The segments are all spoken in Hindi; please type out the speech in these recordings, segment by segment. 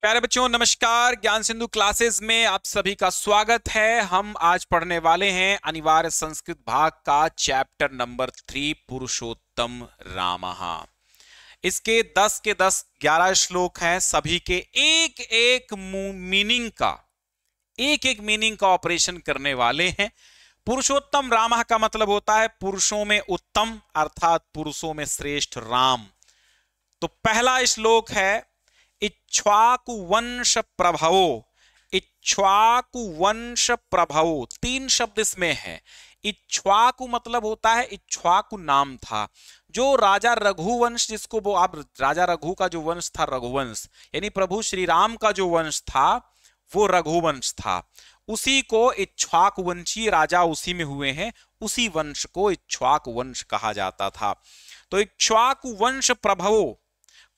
प्यारे बच्चों नमस्कार। ज्ञान सिंधु क्लासेस में आप सभी का स्वागत है। हम आज पढ़ने वाले हैं अनिवार्य संस्कृत भाग का चैप्टर नंबर 3 पुरुषोत्तम रामः। इसके 10 के 10 11 श्लोक हैं। सभी के एक एक मीनिंग का ऑपरेशन करने वाले हैं। पुरुषोत्तम रामः का मतलब होता है पुरुषों में उत्तम, अर्थात पुरुषों में श्रेष्ठ राम। तो पहला श्लोक है इक्ष्वाकु वंश प्रभवो। इक्ष्वाकु वंश प्रभवो, 3 शब्द इसमें है। इक्ष्वाकु मतलब होता है, इक्ष्वाकु नाम था जो राजा रघुवंश, जिसको वो आप राजा रघु का जो वंश था रघुवंश, यानी प्रभु श्री राम का जो वंश था वो रघुवंश था। उसी को इक्ष्वाकु वंशी राजा उसी में हुए हैं, उसी वंश को इक्ष्वाकु वंश कहा जाता था। तो इक्ष्वाकु वंश प्रभवो,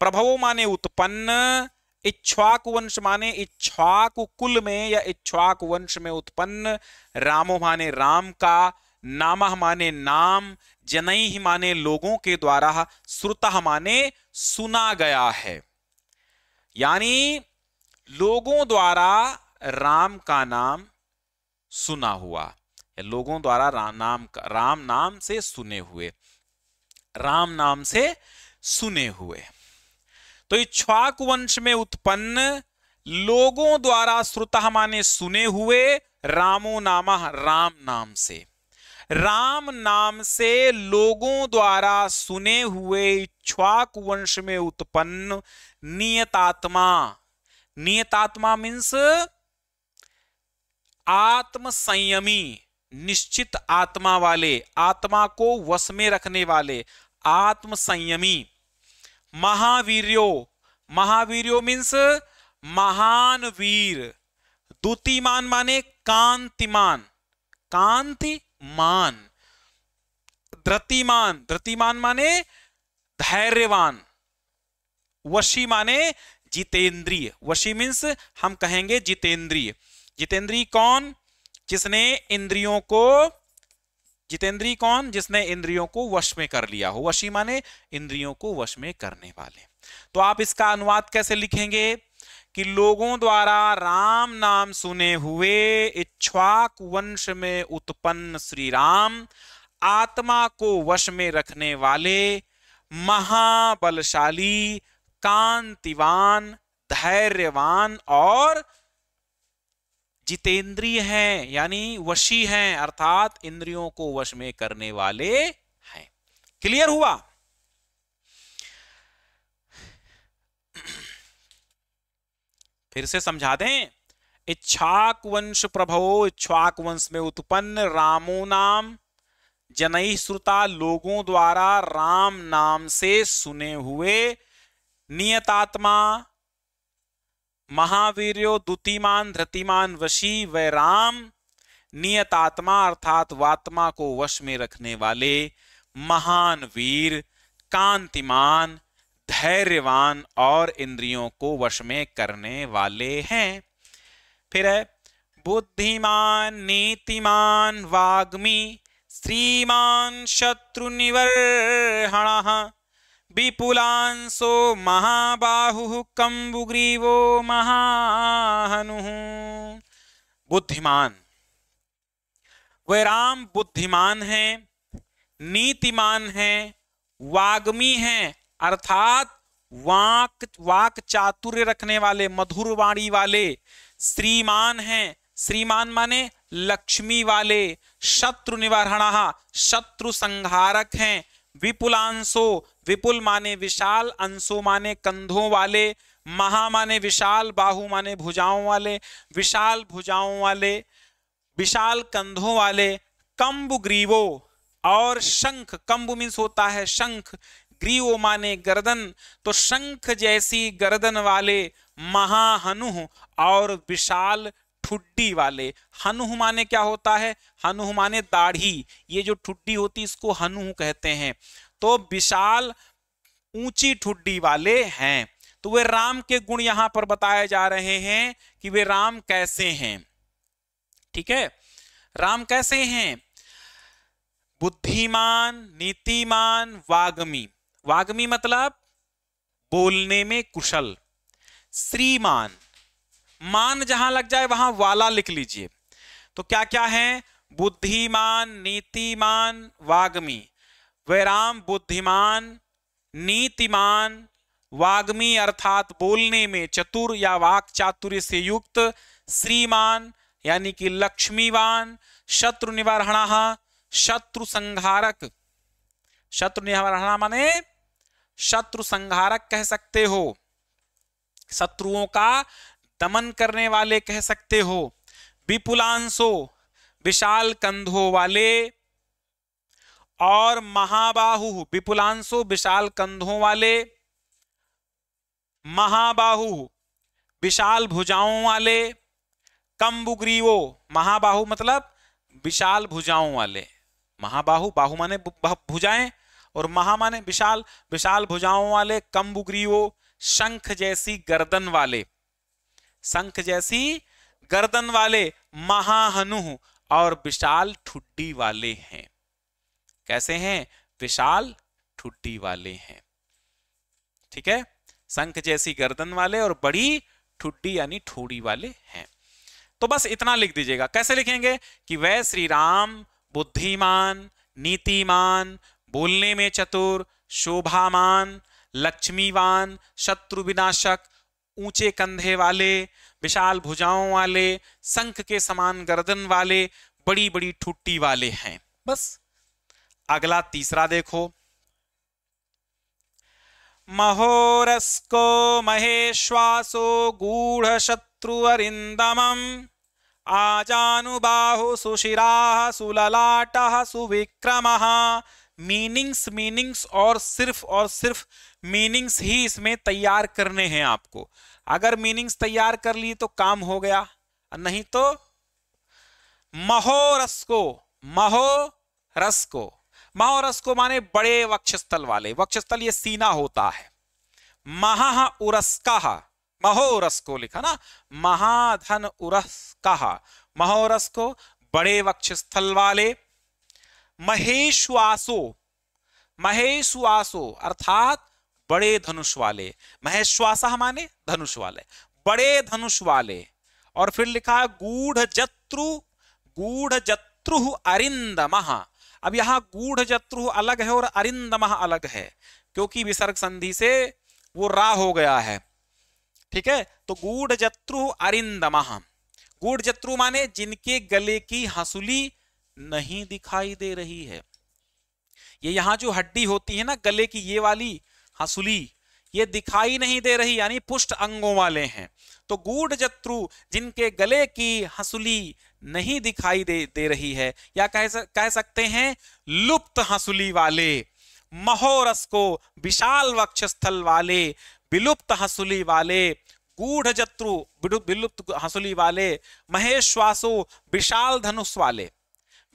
प्रभवो माने उत्पन्न, इक्ष्वाकु वंश माने इक्ष्वाकु कुल में या इक्ष्वाकु वंश में उत्पन्न, रामो माने राम का, नामः माने नाम, जनैः माने लोगों के द्वारा, श्रुतः माने सुना गया है, यानी लोगों द्वारा राम का नाम सुना हुआ, लोगों द्वारा राम नाम से सुने हुए, राम नाम से सुने हुए। तो इक्ष्वाकु वंश में उत्पन्न, लोगों द्वारा, श्रुतः माने सुने हुए, रामो नामः राम नाम से, राम नाम से लोगों द्वारा सुने हुए इक्ष्वाकु वंश में उत्पन्न नियतात्मा। नियतात्मा मीन्स आत्म संयमी, निश्चित आत्मा वाले, आत्मा को वश में रखने वाले, आत्म संयमी। महावीर्यो, महावीर्यो मीन्स महान वीर। द्युतिमान माने कांतिमान, कांतिमान। धृतिमान, धृतिमान माने धैर्यवान। वशी माने जितेंद्रिय, वशी मीन्स हम कहेंगे जितेंद्रिय। जितेंद्रिय कौन? जिसने इंद्रियों को, जितेंद्रिय कौन? जिसने इंद्रियों को वश में कर लिया हो। वशी माने इंद्रियों को वश में करने वाले। तो आप इसका अनुवाद कैसे लिखेंगे कि लोगों द्वारा राम नाम सुने हुए इक्ष्वाकु वंश में उत्पन्न श्री राम, आत्मा को वश में रखने वाले, महाबलशाली, कांतिवान, धैर्यवान और जितेंद्रिय हैं, यानी वशी हैं, अर्थात इंद्रियों को वश में करने वाले हैं। क्लियर हुआ? फिर से समझा दें। इक्ष्वाकु वंश प्रभवो, इक्ष्वाकु वंश में उत्पन्न, रामो नाम, जनैः श्रुता, लोगों द्वारा राम नाम से सुने हुए, नियतात्मा, महावीर्यो, द्युतिमान, धृतिमान, वशी व राम, नियतात्मा अर्थात वात्मा को वश में रखने वाले, महान वीर, कांतिमान, धैर्यवान और इंद्रियों को वश में करने वाले हैं। फिर है बुद्धिमान, नीतिमान, वाग्मी, श्रीमान, शत्रु निवर्हणः, विपुलांसो महाबाहु, कंबुग्रीवो महाहनुः। बुद्धिमान, वह राम बुद्धिमान है, नीतिमान है, वाग्मी है, अर्थात वाक चातुर्य रखने वाले, मधुर वाणी वाले, श्रीमान है, श्रीमान माने लक्ष्मी वाले, शत्रु निवारणः, शत्रु संहारक हैं, विपुलांशो, विपुल माने विशाल, अंशो माने कंधों वाले, महा माने विशाल, बाहु माने भुजाओं वाले, विशाल भुजाओं वाले, विशाल कंधों वाले, कंबु ग्रीवो और शंख, कंबु मीन्स होता है शंख, ग्रीवो माने गर्दन, तो शंख जैसी गर्दन वाले, महाहनुः और विशाल ठुड्डी वाले। हनुः माने क्या होता है? हनुः माने दाढ़ी, ये जो ठुड्डी होती इसको हनुः कहते हैं। तो विशाल ऊंची ठुड्डी वाले हैं। तो वे राम के गुण यहां पर बताए जा रहे हैं कि वे राम कैसे हैं। ठीक है, राम कैसे हैं? बुद्धिमान, नीतिमान, वाग्मी। वाग्मी मतलब बोलने में कुशल, श्रीमान, मान जहां लग जाए वहां वाला लिख लीजिए। तो क्या क्या है? बुद्धिमान, नीतिमान, वाग्मी। वैराम बुद्धिमान, नीतिमान, वाग्मी अर्थात बोलने में चतुर या वाक चातुर्य से युक्त, श्रीमान यानी कि लक्ष्मीवान, शत्रु निवारणः, शत्रु संहारक। शत्रु निवारणः माने शत्रु संहारक कह सकते हो, शत्रुओं का दमन करने वाले कह सकते हो। विपुलांशो, विशाल कंधों वाले, और महाबाहु, विपुलांशो विशाल कंधों वाले, महाबाहु विशाल भुजाओं वाले, कंबुग्रीवो, महाबाहु मतलब विशाल भुजाओं वाले, महाबाहु, बाहु माने भुजाएं और महा माने विशाल, विशाल भुजाओं वाले, कंबुग्रीवो शंख जैसी गर्दन वाले, शंख जैसी गर्दन वाले, महाहनु और विशाल ठुड्डी वाले हैं। कैसे हैं? विशाल ठुड्डी वाले हैं। ठीक है, शंख जैसी गर्दन वाले और बड़ी ठुड्डी यानी ठोड़ी वाले हैं। तो बस इतना लिख दीजिएगा। कैसे लिखेंगे कि वह श्री राम बुद्धिमान, नीतिमान, बोलने में चतुर, शोभामान, लक्ष्मीवान, शत्रु विनाशक, ऊंचे कंधे वाले, विशाल भुजाओं वाले, शंख के समान गर्दन वाले, बड़ी बड़ी ठुड्डी वाले हैं। बस अगला तीसरा देखो। महोरस्को महेश्वासो गूढ़ शत्रु अरिंदमम, आजानुबाहु सुशिराः सुललाटः सुविक्रमः। मीनिंग्स, मीनिंग्स और सिर्फ मीनिंग्स ही इसमें तैयार करने हैं आपको। अगर मीनिंग्स तैयार कर ली तो काम हो गया, नहीं तो महोरस्को, महोरस्को, महोरस्को माने बड़े वक्षस्थल वाले, वक्षस्थल ये सीना होता है। महा उरस्कः, महोरस्को लिखा ना, महाधन उरस्कः, महोरस्को बड़े वक्षस्थल वाले। महेश्वासो, महेश्वासो अर्थात बड़े धनुष वाले, महेश्वासः माने धनुष वाले, बड़े धनुष वाले। और फिर लिखा है गूढ़ जत्रु, गूढ़ जत्रु अरिंदमः। अब यहां गूढ़ जत्रु अलग है और अरिंदमः अलग है, क्योंकि विसर्ग संधि से वो रा हो गया है। ठीक है, तो गूढ़ जत्रु अरिंदमः, गूढ़ जत्रु माने जिनके गले की हंसुली नहीं दिखाई दे रही है। ये यहां जो हड्डी होती है ना गले की, ये वाली हंसुली, ये दिखाई नहीं दे रही, यानी पुष्ट अंगों वाले हैं। तो गूढ़ जत्रु जिनके गले की हंसुली नहीं दिखाई दे रही है, या कह सकते हैं लुप्त हंसुली वाले। महोरस्को विशाल वक्षस्थल वाले, विलुप्त हंसुली वाले, गूढ़ जत्रु विलुप्त हंसुली वाले, महेश्वासो विशाल धनुष वाले,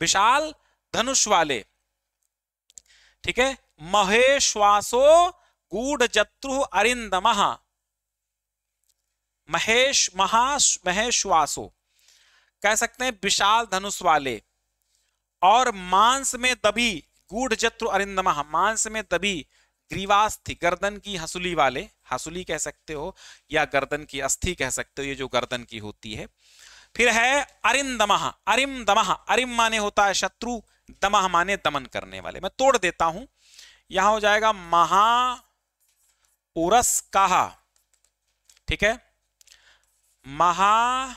विशाल धनुष वाले। ठीक है, महेश्वासो गूढ़ जत्रु अरिंदमः, महेश्वासो कह सकते हैं विशाल धनुष वाले। और मांस में दबी, गूढ़ जत्रु अरिंदमः मांस में दबी ग्रीवास्थि, गर्दन की हंसुली वाले, हंसुली कह सकते हो या गर्दन की अस्थि कह सकते हो, ये जो गर्दन की होती है। फिर है अरिंदमः, अरिंदमः, अरिम माने होता है शत्रु, दमः माने दमन करने वाले। मैं तोड़ देता हूं, यहां हो जाएगा महा उरस्कः। ठीक है, महा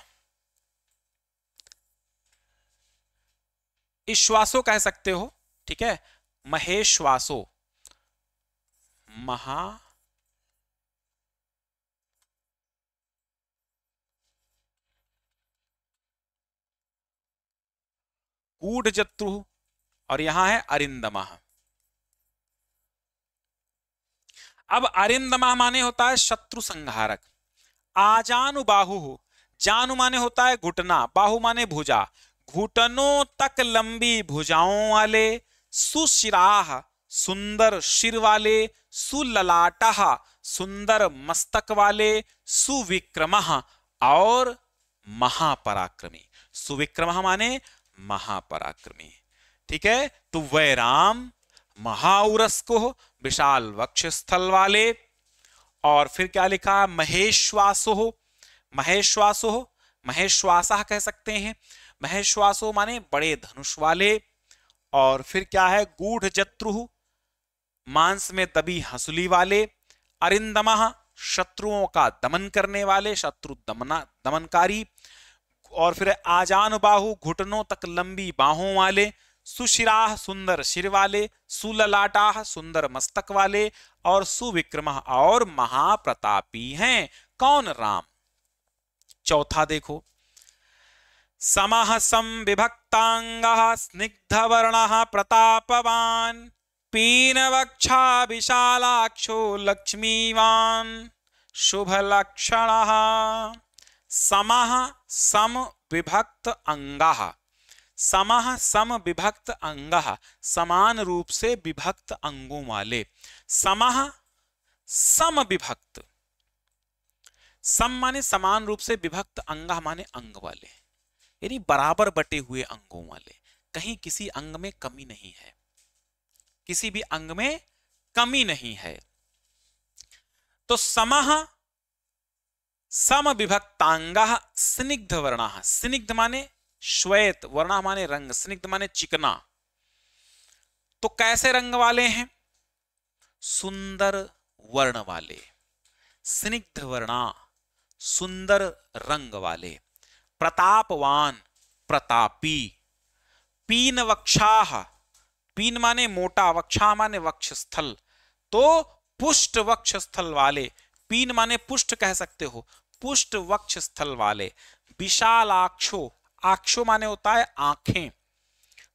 ईश्वासो कह सकते हो। ठीक है, महेश्वासो, महा गूढ़ जत्रु, और यहां है अरिंदमः। अब अरिंदमः माने होता है शत्रु संहारक। आजानु बाहु, जानु माने होता है घुटना, बाहु माने भुजा, घुटनों तक लंबी भुजाओं वाले, सुशिराह सुंदर सिर वाले, सुललाटः सुंदर मस्तक वाले, सुविक्रमः और महापराक्रमी। सुविक्रमः माने महापराक्रमी। ठीक है, तो वह राम महाउरस्को विशाल वक्षस्थल वाले, और फिर क्या लिखा, महेश्वासो, महेश्वासो, महेश्वासा कह सकते हैं। महेश्वासो माने बड़े धनुष वाले। और फिर क्या है, गूढ़ जत्रुः, मांस में दबी हंसुली वाले। अरिंदमः, शत्रुओं का दमन करने वाले, शत्रु दमनकारी। और फिर आजानुबाहु, घुटनों तक लंबी बाहों वाले। सुशिराः, सुंदर सिर वाले। सुललाटाः, सुंदर मस्तक वाले। और सुविक्रमः, और महाप्रतापी हैं। कौन, राम। चौथा देखो, समः संविभक्तांगः स्निग्धवर्णः प्रतापवान् पीनवक्षा विशालाक्षो लक्ष्मीवान् शुभलक्षणः। समः सम विभक्त अंगः, समः सम विभक्त अंगः, समान रूप से विभक्त अंगों वाले। समः सम विभक्त, सम माने समान रूप से, विभक्त अंगः माने अंग वाले, यानी बराबर बटे हुए अंगों वाले। कहीं किसी अंग में कमी नहीं है, किसी भी अंग में कमी नहीं है। तो समः सम विभक्तांगः स्निग्ध वर्णः, स्निग्ध माने श्वेत, वर्णः माने रंग, स्निग्ध माने चिकना। तो कैसे रंग वाले हैं, सुंदर वर्ण वाले, स्निग्ध वर्णा, सुंदर रंग वाले। प्रतापवान, प्रतापी। पीन वक्षाः, पीन माने मोटा, वक्षा माने वक्षस्थल, तो पुष्ट वक्षस्थल वाले। पीन माने पुष्ट कह सकते हो, पुष्ट वक्षस्थल वाले। विशालाक्षो, आक्षो माने होता है आंखें,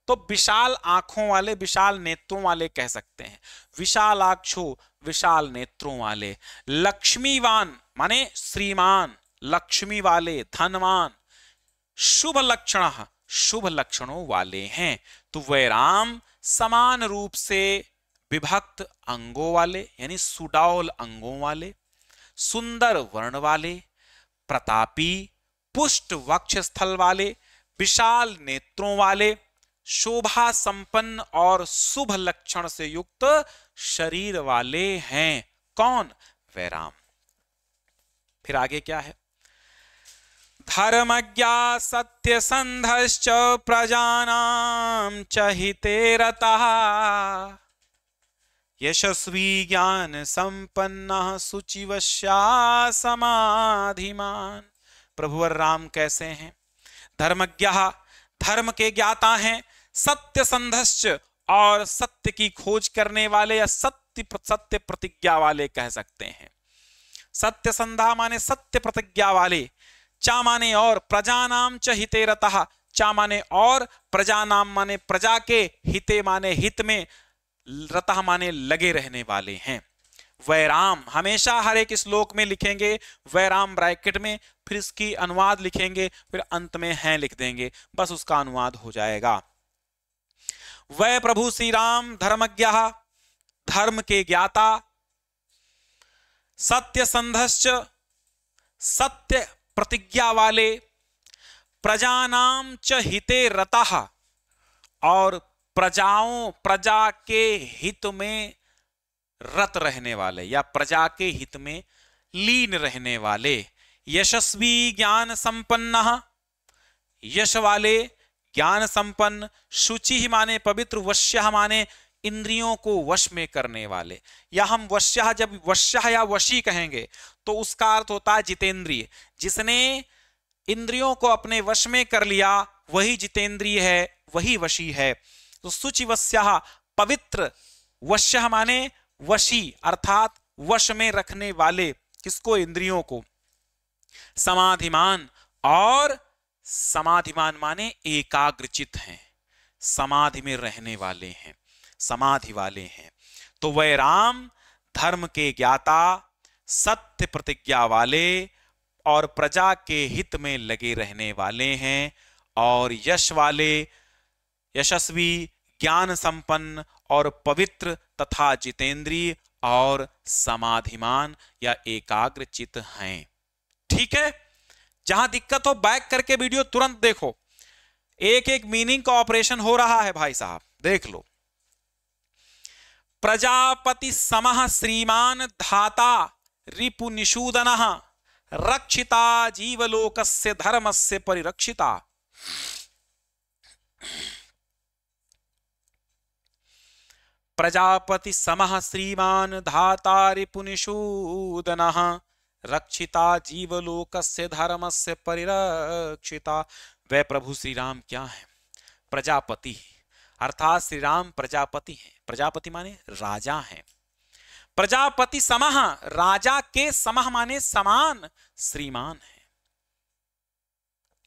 तो विशाल आंखों वाले, विशाल नेत्रों वाले कह सकते हैं। विशालाक्षो, विशाल नेत्रों वाले। लक्ष्मीवान माने श्रीमान, लक्ष्मी वाले, धनवान। शुभ लक्षण, शुभ लक्षणों वाले हैं। तो वे राम समान रूप से विभक्त अंगों वाले, यानी सुडौल अंगों वाले, सुंदर वर्ण वाले, प्रतापी, पुष्ट वक्षस्थल वाले, विशाल नेत्रों वाले, शोभा संपन्न और शुभ लक्षण से युक्त शरीर वाले हैं। कौन, वे राम। फिर आगे क्या है, धर्मज्ञा सत्यसंधश्च प्रजानां च हिते रतः यशस्वी ज्ञान संपन्नः शुचिवश्या समाधिमान। प्रभुवर राम कैसे हैं, धर्मज्ञा, धर्म के ज्ञाता हैं। सत्यसंधश्च, और सत्य की खोज करने वाले, या सत्य प्रतिज्ञा वाले कह सकते हैं। सत्यसंधा माने सत्य प्रतिज्ञा वाले। चा माने और, प्रजानाम च हिते रतः, चा माने और, प्रजानाम माने प्रजा के, हिते माने हित में, रतः माने लगे रहने वाले हैं। वैराम, हमेशा हर एक श्लोक में लिखेंगे वैराम ब्रैकेट में, फिर इसकी अनुवाद लिखेंगे, फिर अंत में हैं लिख देंगे, बस उसका अनुवाद हो जाएगा। वै प्रभु श्री राम धर्मज्ञ, धर्म के ज्ञाता। सत्य संधश्च, सत्य प्रतिज्ञा वाले। प्रजानाम च हिते रतः, और प्रजाओं, प्रजा के हित में रत रहने वाले, या प्रजा के हित में लीन रहने वाले। यशस्वी ज्ञान संपन्न, यश वाले, ज्ञान संपन्न। शुचि माने पवित्र, वश्य माने इंद्रियों को वश में करने वाले। या हम वश्य, जब वश्य या वशी कहेंगे तो उसका अर्थ होता है जितेंद्रिय। जिसने इंद्रियों को अपने वश में कर लिया वही जितेंद्रिय है, वही वशी है। तो शुचि वश्य, पवित्र। वश्य माने वशी, अर्थात वश में रखने वाले, किसको, इंद्रियों को। समाधिमान, और समाधिमान माने एकाग्रचित हैं, समाधि में रहने वाले हैं, समाधि वाले हैं। तो वह राम धर्म के ज्ञाता, सत्य प्रतिज्ञा वाले, और प्रजा के हित में लगे रहने वाले हैं, और यश वाले, यशस्वी, ज्ञान संपन्न और पवित्र तथा जितेंद्रिय और समाधिमान या एकाग्रचित हैं। ठीक है, जहां दिक्कत हो बैक करके वीडियो तुरंत देखो, एक एक मीनिंग का ऑपरेशन हो रहा है भाई साहब, देख लो। प्रजापति समः श्रीमान धाता रिपुनिषूदनः रक्षिता जीवलोकस्य धर्मस्य परिरक्षिता। प्रजापति समः श्रीमान धाता रिपुनिषूदनः रक्षिता जीवलोकस्य धर्मस्य परिरक्षिता। वह प्रभु श्री राम क्या है? प्रजापति, अर्थात श्री राम प्रजापति हैं। प्रजापति माने राजा हैं। प्रजापति समः, राजा के समः माने समान, श्रीमान है।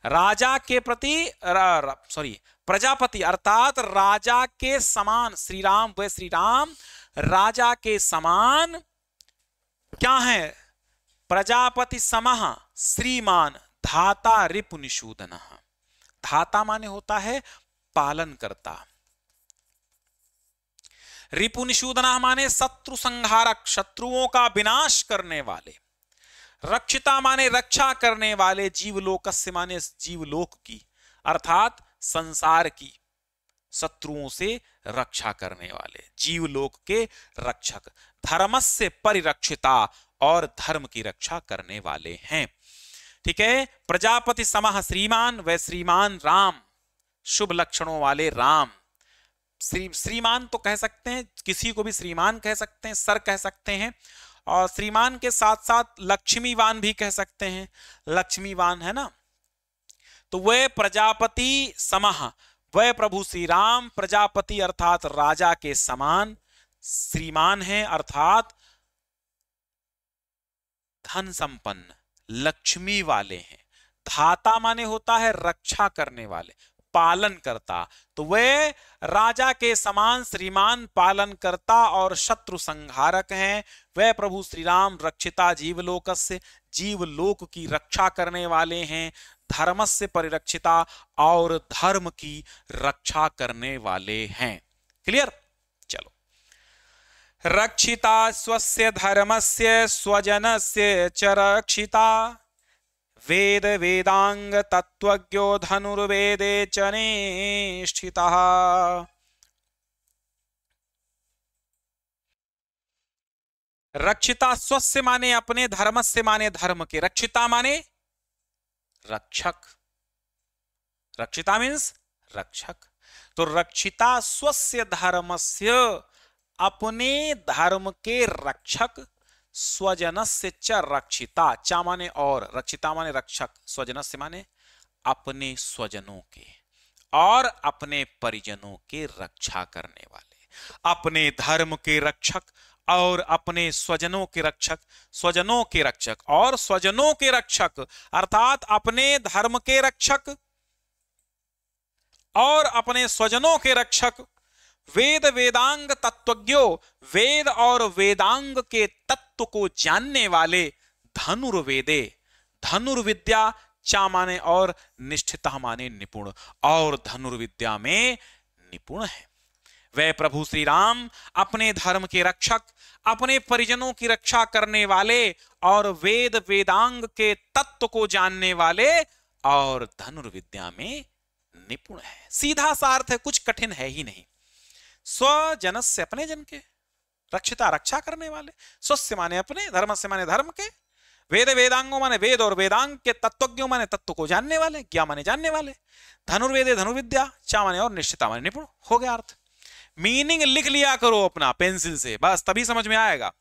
राजा के प्रति प्रजापति अर्थात राजा के समान श्री राम, वे श्री राम राजा के समान क्या है? प्रजापति समः श्रीमान धाता रिपुनिषूदनः। धाता माने होता है पालन करता। रिपुनिषूदनः माने शत्रु संहारक, शत्रुओं का विनाश करने वाले। रक्षिता माने रक्षा करने वाले। जीवलोकस्य माने जीवलोक की, अर्थात संसार की शत्रुओं से रक्षा करने वाले, जीवलोक के रक्षक। धर्मस्य परिरक्षिता, और धर्म की रक्षा करने वाले हैं। ठीक है। प्रजापति समः श्रीमान, वह श्रीमान राम, शुभ लक्षणों वाले राम। श्रीमान तो कह सकते हैं, किसी को भी श्रीमान कह सकते हैं, सर कह सकते हैं, और श्रीमान के साथ साथ लक्ष्मीवान भी कह सकते हैं। लक्ष्मीवान है ना। तो वह प्रजापति समः, वह प्रभु श्री राम प्रजापति अर्थात राजा के समान श्रीमान है, अर्थात धन संपन्न लक्ष्मी वाले हैं। धाता माने होता है रक्षा करने वाले, पालन करता। तो वे राजा के समान श्रीमान पालन करता और शत्रु संहारक हैं। वे प्रभु श्री राम रक्षिता जीवलोकस्य, जीवलोक की रक्षा करने वाले हैं। धर्मस्य परिरक्षिता, और धर्म की रक्षा करने वाले हैं। क्लियर? चलो। रक्षिता स्वस्य धर्मस्य स्वजनस्य च रक्षिता, वेद वेदांग तत्वज्ञो धनुर्वेदे च निष्ठितः। रक्षिता स्वस्य माने अपने, धर्मस्य माने धर्म के, रक्षिता माने रक्षक। रक्षिता मीन्स रक्षक। तो रक्षिता स्वस्य धर्मस्य, अपने धर्म के रक्षक। स्वजनस्य च रक्षिता, चा माने और, रक्षिता माने रक्षक, स्वजनस्य माने अपने स्वजनों के और अपने परिजनों के रक्षा करने वाले। अपने धर्म के रक्षक और अपने स्वजनों के रक्षक। स्वजनों के रक्षक और स्वजनों के रक्षक, अर्थात अपने धर्म के रक्षक और अपने स्वजनों के रक्षक। वेद वेदांग तत्वज्ञो, वेद और वेदांग के तत्व को जानने वाले। धनुर्वेदे, धनुर्विद्या, चा माने और, निष्ठिता माने निपुण, और धनुर्विद्या में निपुण है। वे प्रभु श्री राम अपने धर्म के रक्षक, अपने परिजनों की रक्षा करने वाले, और वेद वेदांग के तत्व को जानने वाले, और धनुर्विद्या में निपुण है। सीधा सा अर्थ है, कुछ कठिन है ही नहीं। स्वजन से, अपने जन के, रक्षिता रक्षा करने वाले। स्वस्य माने अपने, धर्म से माने धर्म के, वेद वेदांगों माने वेद और वेदांग के, तत्वज्ञों माने तत्व को जानने वाले, ज्ञा माने जानने वाले, धनुर्वेदे धनुर्विद्या, चा माने और, निश्चिता माने निपुण। हो गया अर्थ। मीनिंग लिख लिया करो अपना पेंसिल से, बस तभी समझ में आएगा।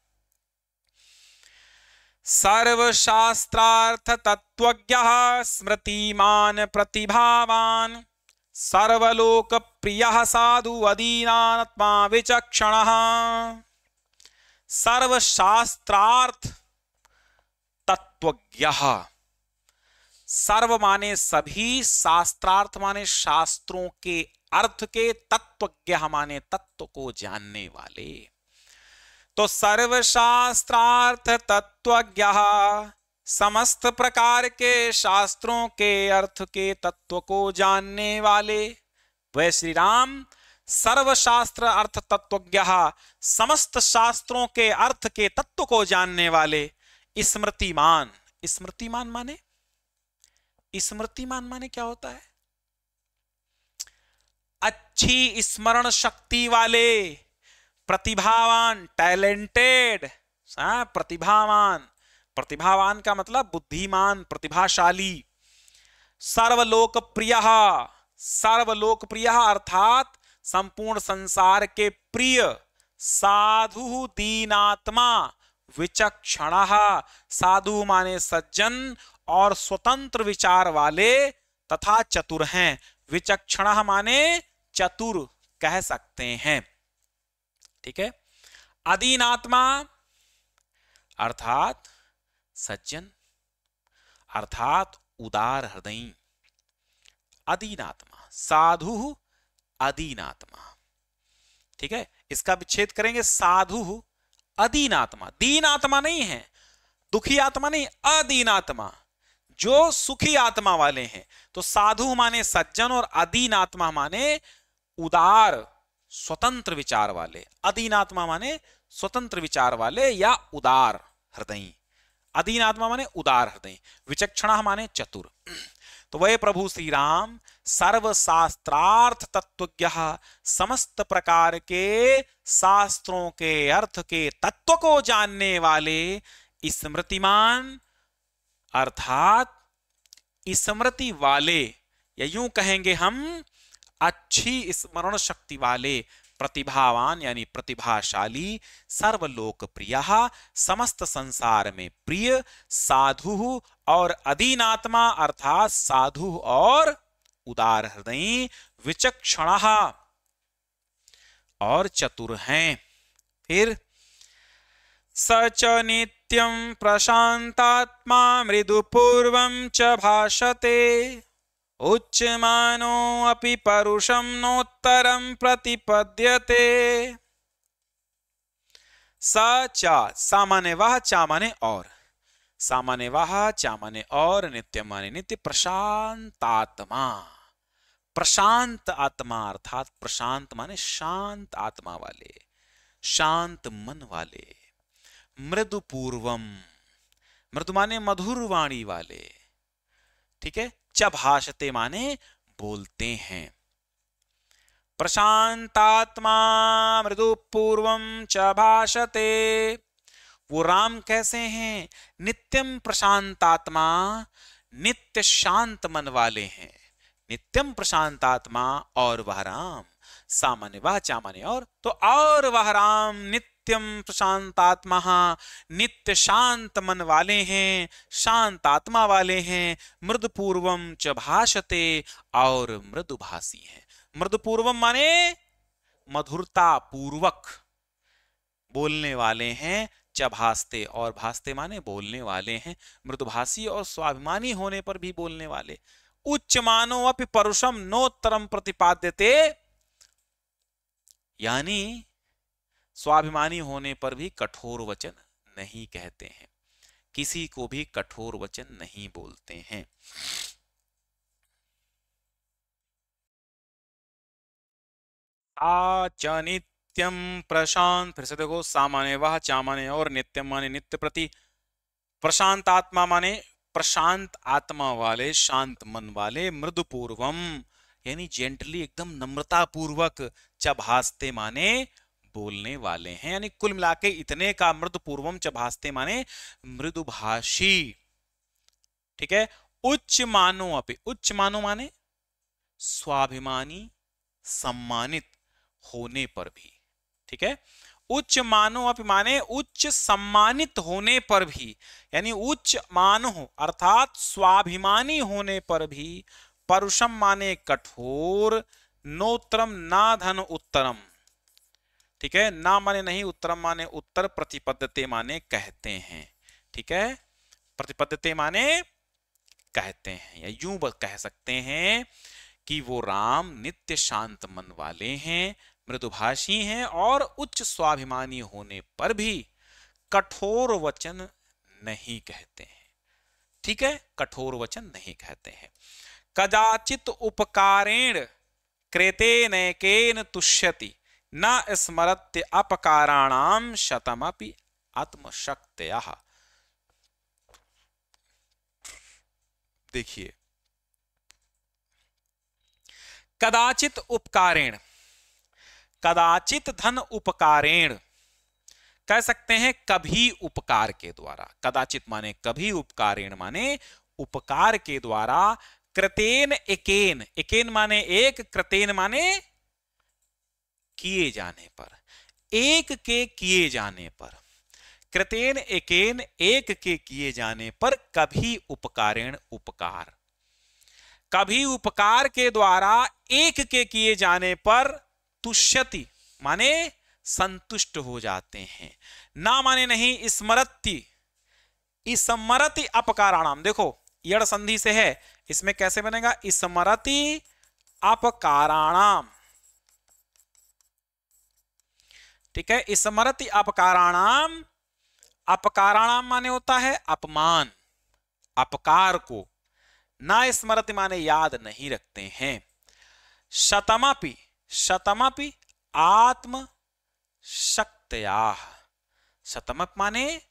सर्वशास्त्रार्थ तत्वज्ञः स्मृतिमान प्रतिभावान, सर्वलोक प्रियः साधु अदीनात्मा विचक्षणः। सर्वशास्त्रार्थ तत्वज्ञः, सर्व माने सभी, शास्त्रार्थ माने शास्त्रों के अर्थ के, तत्वज्ञ माने तत्व को जानने वाले। तो सर्वशास्त्रार्थ तत्वज्ञः, समस्त प्रकार के शास्त्रों के अर्थ के तत्व को जानने वाले। वह श्री राम सर्वशास्त्र अर्थ तत्वज्ञः, समस्त शास्त्रों के अर्थ के तत्व को जानने वाले। स्मृतिमान, स्मृतिमान माने, स्मृतिमान माने क्या होता है? अच्छी स्मरण शक्ति वाले, प्रतिभावान, टैलेंटेड, प्रतिभावान, प्रतिभावान का मतलब बुद्धिमान, प्रतिभाशाली। सर्वलोकप्रिय, सर्वलोकप्रिय अर्थात संपूर्ण संसार के प्रिय। साधु दीनात्मा विचक्षण, साधु माने सज्जन और स्वतंत्र विचार वाले तथा चतुर हैं। विचक्षण माने चतुर कह सकते हैं, ठीक है। अदीनात्मा अर्थात सज्जन, अर्थात उदार हृदयी। अदीनात्मा, साधु अदीनात्मा, ठीक है। इसका विच्छेद करेंगे, साधु अदीनात्मा, दीन आत्मा नहीं है, दुखी आत्मा नहीं, अदीनात्मा जो सुखी आत्मा वाले हैं। तो साधु माने सज्जन और अदीन आत्मा माने उदार स्वतंत्र विचार वाले। अदीन आत्मा माने स्वतंत्र विचार वाले या उदार हृदयी, अदीन आत्मा माने उदार हृदय। विचक्षण माने चतुर। तो वह प्रभु श्री राम सर्वशास्त्रार्थ तत्वज्ञ, समस्त प्रकार के शास्त्रों के अर्थ के तत्व को जानने वाले, स्मृतिमान अर्थात स्मृति वाले, या यूं कहेंगे हम अच्छी स्मरण शक्ति वाले, प्रतिभावान यानी प्रतिभाशाली, सर्वलोकप्रिय समस्त संसार में प्रिय, साधु और अदीनात्मा अर्थात साधु और उदार हृदयी, विचक्षण और चतुर हैं। फिर सच नित्यं प्रशांतात्मा मृदुपूर्वं च भाषते, उच्यमानो अपि परुषं नोत्तरं प्रतिपद्यते। स च सामान्य वह, चा माने और, सामान्य वह चा माने और, नित्य माने नित्य, प्रशांतात्मा, प्रशांत आत्मा अर्थात प्रशांत माने शांत आत्मा वाले, शांत मन वाले। मृदुपूर्वम, मृदु माने मधुर वाणी वाले, ठीक है। च भाषते माने बोलते हैं। प्रशांतात्मा मृदुपूर्वम च भाषते, वो राम कैसे हैं? नित्यम प्रशांतात्मा, नित्य शांत मन वाले हैं। नित्यम प्रशांतात्मा और वह राम, सामान्य वह चामान्य और, तो और वह राम नित्यम प्रशांतात्मा, नित्य शांत मन वाले हैं, शांत आत्मा वाले हैं। मृदुपूर्वम च भाषते और मृदुभाषी हैं। मृदुपूर्वम माने मधुरता पूर्वक बोलने वाले हैं। च भासते और भासते माने बोलने वाले हैं। मृदुभाषी और स्वाभिमानी होने पर भी बोलने वाले। उच्च मानो अपि परुषम नोत्तरम प्रतिपाद्यते, यानी स्वाभिमानी होने पर भी कठोर वचन नहीं कहते हैं, किसी को भी कठोर वचन नहीं बोलते हैं। च नित्यम प्रशांत, फिर से देखो, सामान्य वह चामान्य और, नित्यम माने नित्य प्रति, प्रशांत आत्मा माने प्रशांत आत्मा वाले, शांत मन वाले। मृदुपूर्वम यानी जेंटली, एकदम नम्रता पूर्वक। च भासते माने बोलने वाले हैं, यानी कुल मिलाके इतने का मृदुपूर्वम च भासते माने मृदुभाषी, ठीक है। उच्च मानो अपि, उच्च मानो माने स्वाभिमानी सम्मानित होने पर भी, ठीक है। उच्च मानो अपि माने उच्च सम्मानित होने पर भी, यानी उच्च मानो अर्थात स्वाभिमानी होने पर भी। परुषम माने कठोर, नोत्तरम ना धन उत्तरम, ठीक है। ना माने नहीं, उत्तरम माने उत्तर, प्रतिपद्यते माने कहते हैं, ठीक है। प्रतिपद्यते माने कहते हैं, या यूं कह सकते हैं कि वो राम नित्य शांत मन वाले हैं, मृदुभाषी हैं और उच्च स्वाभिमानी होने पर भी कठोर वचन नहीं कहते हैं, ठीक है। कठोर वचन नहीं कहते हैं। कदाचित उपकारेण कृते नैकेन तुष्यति, न स्मरत्य अपकाराणाम शतमपि आत्मशक्तयः। देखिए, कदाचित उपकारेण, कदाचित धन उपकारेण, कह सकते हैं कभी उपकार के द्वारा। कदाचित माने कभी, उपकारेण माने उपकार के द्वारा, कृतेन एकेन, एकेन माने एक, कृतेन माने किए जाने पर, एक के किए जाने पर, कृतेन एकेन एक के किए जाने पर, कभी उपकारेण उपकार, कभी उपकार के द्वारा एक के किए जाने पर, तुष्यति माने संतुष्ट हो जाते हैं, ना माने नहीं, स्मरति, स्मरति अपकाराणाम, देखो यड़ संधि से है, इसमें कैसे बनेगा, स्मरति अपकाराणाम, ठीक है, स्मरति अपकाराणाम, अपकाराणाम माने होता है अपमान, अपकार को, ना स्मरति माने याद नहीं रखते हैं। शतमपि, शतमपि आत्म शक्तया, शतमप माने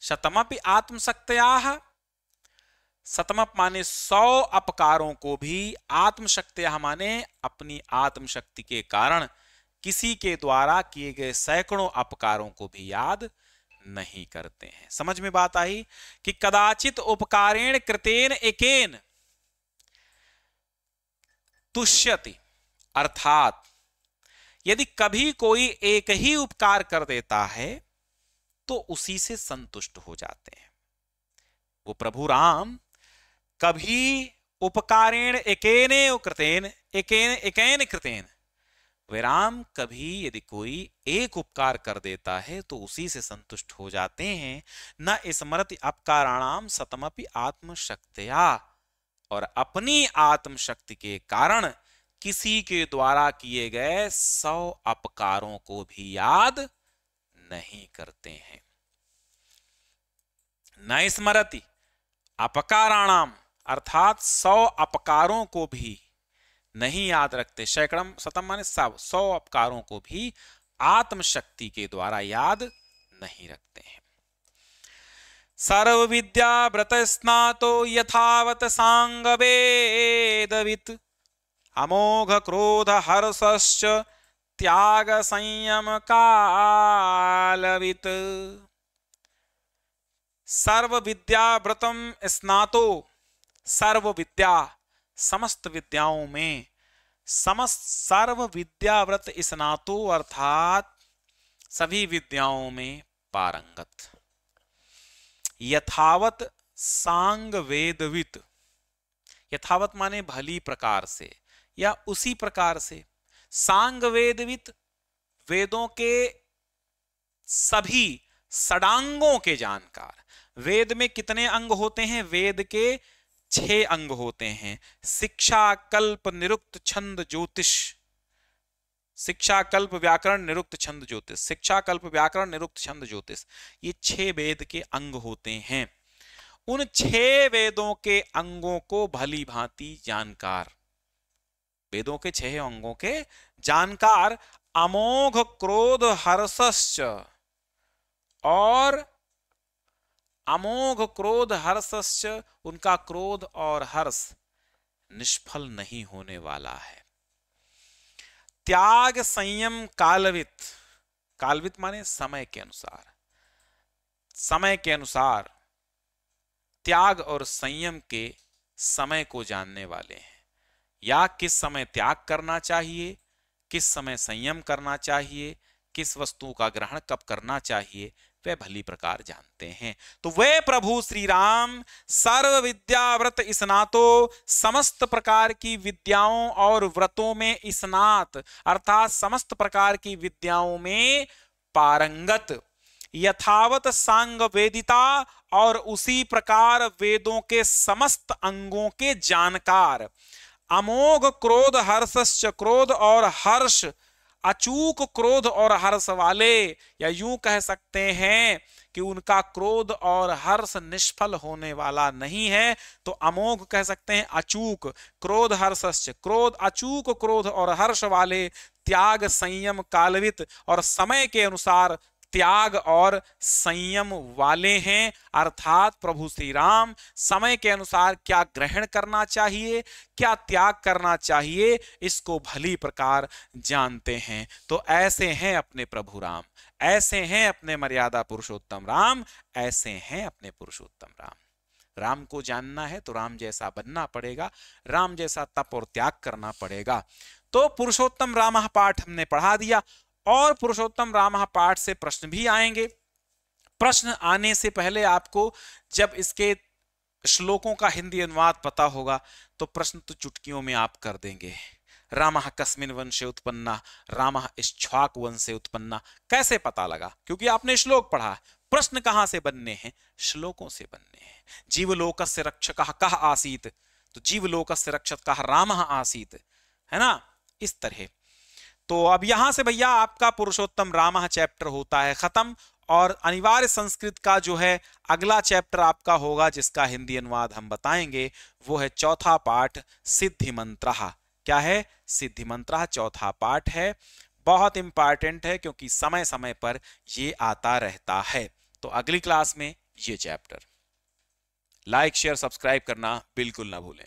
शतमपि आत्मशक्तया, शतमप माने 100 अपकारों को भी, आत्मशक्तया माने अपनी आत्मशक्ति के कारण किसी के द्वारा किए गए सैकड़ों अपकारों को भी याद नहीं करते हैं। समझ में बात आई कि कदाचित उपकारेण कृतेन एकेन तुष्यति, अर्थात यदि कभी कोई एक ही उपकार कर देता है तो उसी से संतुष्ट हो जाते हैं। वो प्रभु राम कभी उपकारेण एकेने कृतेन, एकेन एकेन कृतेन, वे राम कभी यदि कोई एक उपकार कर देता है तो उसी से संतुष्ट हो जाते हैं। न स्मरति अपकाराणाम शतमपि आत्मशक्तया, और अपनी आत्मशक्ति के कारण किसी के द्वारा किए गए 100 अपकारों को भी याद नहीं करते हैं। न स्मरति अपकाराणाम, अर्थात 100 अपकारों को भी नहीं याद रखते, सैकड़म शतम माने 100 अपकारों को भी आत्मशक्ति के द्वारा याद नहीं रखते हैं। सर्व विद्या व्रत स्नातो यथावत सांग वेदवित, अमोघ क्रोध हर्षश्च त्याग संयम कालवित। सर्व विद्या व्रतम स्नातो, सर्व विद्या समस्त विद्याओं में, समस्त सर्व विद्या व्रत स्नातो अर्थात सभी विद्याओं में पारंगत, यथावत सांग वेदवित, यथावत माने भली प्रकार से या उसी प्रकार से, सांग वेदवित वेदों के सभी षडांगों के जानकार। वेद में कितने अंग होते हैं, वेद के 6 अंग होते हैं, शिक्षा कल्प निरुक्त छंद ज्योतिष, शिक्षा कल्प व्याकरण निरुक्त छंद ज्योतिष, शिक्षा कल्प व्याकरण निरुक्त छंद ज्योतिष, ये 6 वेद के अंग होते हैं। उन 6 वेदों के अंगों को भली भांति जानकार, वेदों के 6 अंगों के जानकार, अमोघ क्रोध हर्षश्च, और अमोघ क्रोध हर्षश्च, उनका क्रोध और हर्ष निष्फल नहीं होने वाला है। त्याग संयम कालवित, कालवित माने समय के अनुसार, समय के अनुसार त्याग और संयम के समय को जानने वाले हैं, या किस समय त्याग करना चाहिए, किस समय संयम करना चाहिए, किस वस्तु का ग्रहण कब करना चाहिए, वे भली प्रकार जानते हैं। तो वे प्रभु श्री राम सर्व विद्या व्रत स्नातो, समस्त प्रकार की विद्याओं और व्रतों में स्नात अर्थात समस्त प्रकार की विद्याओं में पारंगत, यथावत सांग वेदिता, और उसी प्रकार वेदों के समस्त अंगों के जानकार, अमोघ क्रोध हर्षश्च, क्रोध और हर्ष, अचूक क्रोध और हर्ष वाले, या यूं कह सकते हैं कि उनका क्रोध और हर्ष निष्फल होने वाला नहीं है, तो अमोघ कह सकते हैं अचूक, क्रोध हर्षश्च, क्रोध अचूक क्रोध और हर्ष वाले, त्याग संयम कालवित, और समय के अनुसार त्याग और संयम वाले हैं। अर्थात प्रभु श्री राम समय के अनुसार क्या ग्रहण करना चाहिए, क्या त्याग करना चाहिए, इसको भली प्रकार जानते हैं। तो ऐसे हैं अपने प्रभु राम, ऐसे हैं अपने मर्यादा पुरुषोत्तम राम, ऐसे हैं अपने पुरुषोत्तम राम। राम को जानना है तो राम जैसा बनना पड़ेगा, राम जैसा तप और त्याग करना पड़ेगा। तो पुरुषोत्तम रामः पाठ हमने पढ़ा दिया, और पुरुषोत्तम रामः पाठ से प्रश्न भी आएंगे। प्रश्न आने से पहले आपको जब इसके श्लोकों का हिंदी अनुवाद पता होगा तो प्रश्न तो चुटकियों में आप कर देंगे। रामः कस्मिन् वंशे उत्पन्ना, रामः इक्ष्वाक वंश से उत्पन्ना, कैसे पता लगा? क्योंकि आपने श्लोक पढ़ा। प्रश्न कहां से बनने हैं? श्लोकों से बनने हैं। जीवलोकस्य रक्षकः कः आसीत्, तो जीवलोकस्य रक्षकः रामः आसीत्, है ना, इस तरह। तो अब यहां से भैया आपका पुरुषोत्तम रामः चैप्टर होता है खत्म, और अनिवार्य संस्कृत का जो है अगला चैप्टर आपका होगा जिसका हिंदी अनुवाद हम बताएंगे, वो है चौथा पाठ सिद्धि मंत्रः। क्या है? सिद्धि मंत्रः चौथा पाठ है। बहुत इंपॉर्टेंट है क्योंकि समय समय पर ये आता रहता है। तो अगली क्लास में ये चैप्टर। लाइक शेयर सब्सक्राइब करना बिल्कुल ना भूलें।